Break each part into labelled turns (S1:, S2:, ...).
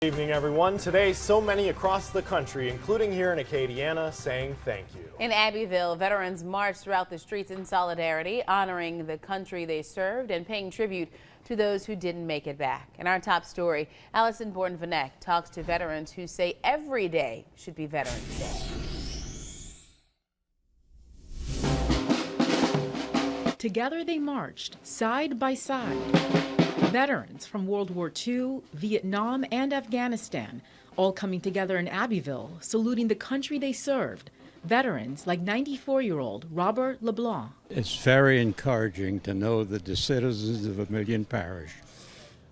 S1: Good evening, everyone. Today, so many across the country, including here in Acadiana, saying thank you.
S2: In Abbeville, veterans marched throughout the streets in solidarity, honoring the country they served and paying tribute to those who didn't make it back. In our top story, Allison Bourne-Vanek talks to veterans who say every day should be Veterans Day.
S3: Together they marched, side by side. Veterans from World War II, Vietnam, and Afghanistan, all coming together in Abbeville, saluting the country they served. Veterans like 94-year-old Robert LeBlanc.
S4: It's very encouraging to know that the citizens of Vermilion Parish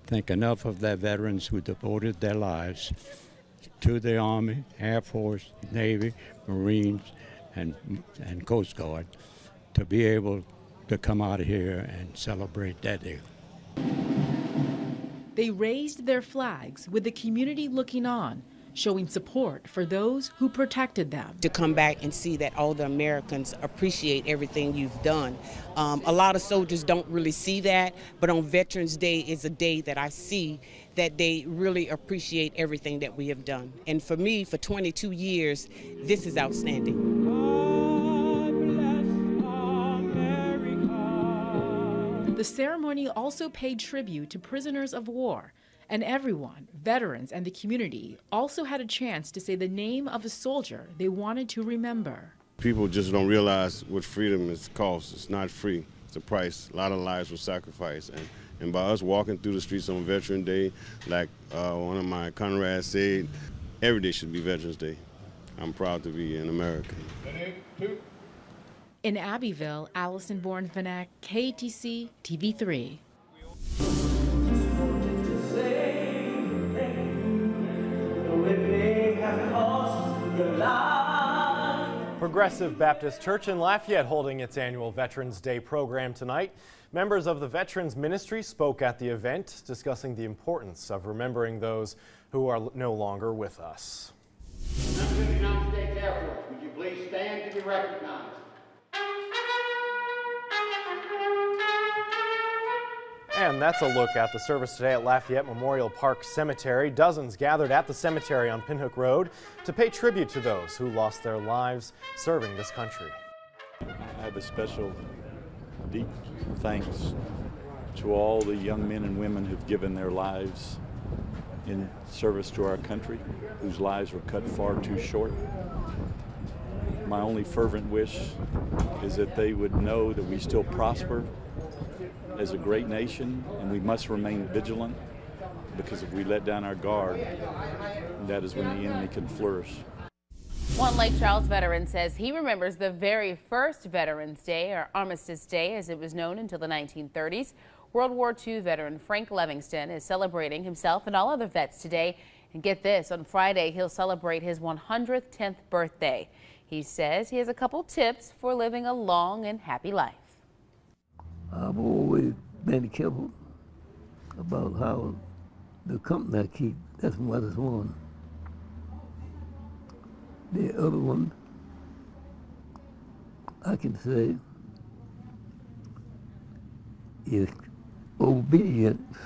S4: think enough of their veterans who devoted their lives to the Army, Air Force, Navy, Marines, and Coast Guard to be able to come out here and celebrate that day.
S3: They raised their flags with the community looking on, showing support for those who protected them.
S5: To come back and see that all the Americans appreciate everything you've done. A lot of soldiers don't really see that, but on Veterans Day is a day that I see that they really appreciate everything that we have done. And for me, for 22 years, this is outstanding.
S3: The ceremony also paid tribute to prisoners of war, and everyone, veterans and the community, also had a chance to say the name of a soldier they wanted to remember.
S6: People just don't realize what freedom is cost. It's not free. It's a price. A lot of lives were sacrificed. And by us walking through the streets on Veterans Day, like one of my comrades said, every day should be Veterans Day. I'm proud to be an American.
S3: In Abbeville, Allison Bourne-Vanek, KTC TV3.
S1: Progressive Baptist Church in Lafayette holding its annual Veterans Day program tonight. Members of the Veterans Ministry spoke at the event, discussing the importance of remembering those who are no longer with us.
S7: Members of the United States Air Force, would you please stand to be recognized?
S1: And that's a look at the service today at Lafayette Memorial Park Cemetery. Dozens gathered at the cemetery on Pinhook Road to pay tribute to those who lost their lives serving this country.
S8: I have a special, deep thanks to all the young men and women who've given their lives in service to our country, whose lives were cut far too short. My only fervent wish is that they would know that we still prosper as a great nation, and we must remain vigilant, because if we let down our guard, that is when the enemy can flourish.
S2: One Lake Charles veteran says he remembers the very first Veterans Day, or Armistice Day as it was known until the 1930s. World War II veteran Frank Livingston is celebrating himself and all other vets today. And get this, on Friday he'll celebrate his 110th birthday. He says he has a couple tips for living a long and happy life.
S9: I've always been careful about how the company I keep, that's what it's one. The other one, I can say, is obedience